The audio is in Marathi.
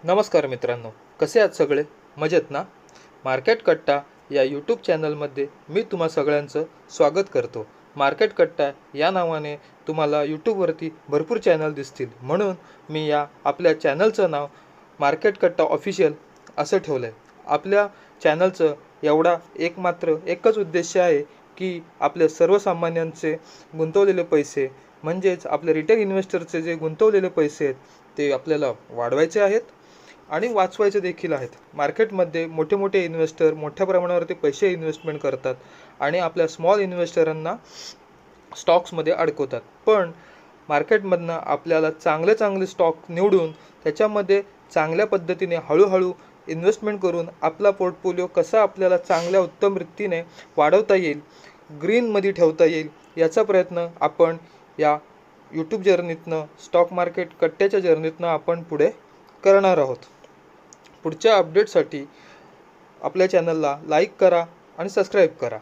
नमस्कार मित्रांनो, कसे आहात सगळे? मजेत ना? मार्केट कट्टा या यूट्यूब चॅनलमध्ये मी तुम्हा सगळ्यांचं स्वागत करतो. मार्केट कट्टा या नावाने तुम्हाला यूट्यूबवरती भरपूर चॅनल दिसतील, म्हणून मी या आपल्या चॅनलचं नाव मार्केट कट्टा ऑफिशियल असं ठेवलं आहे. आपल्या चॅनलचं एकच उद्देश आहे की आपल्या सर्वसामान्यांचे गुंतवलेले पैसे, म्हणजेच आपले रिटेल इन्व्हेस्टरचे जे गुंतवलेले पैसे आहेत ते आपल्याला वाढवायचे आहेत आणि वाचवायचे देखील आहेत. मार्केटमध्ये मोठे मोठे इन्व्हेस्टर मोठ्या प्रमाणावरती पैसे इन्व्हेस्टमेंट करतात आणि आपल्या स्मॉल इन्व्हेस्टरांना स्टॉक्समध्ये अडकवतात. पण मार्केटमधनं आपल्याला चांगले चांगले स्टॉक निवडून त्याच्यामध्ये चांगल्या पद्धतीने हळूहळू इन्व्हेस्टमेंट करून आपला पोर्टफोलिओ कसा आपल्याला चांगल्या उत्तम रीतीने वाढवता येईल, ग्रीनमध्ये ठेवता येईल, याचा प्रयत्न आपण या यूट्यूब जर्नीतनं, स्टॉक मार्केट कट्ट्याच्या जर्नीतनं आपण पुढे करणार आहोत. पुढच्या अपडेटसाठी आपल्या चॅनलला लाईक करा आणि सबस्क्राईब करा.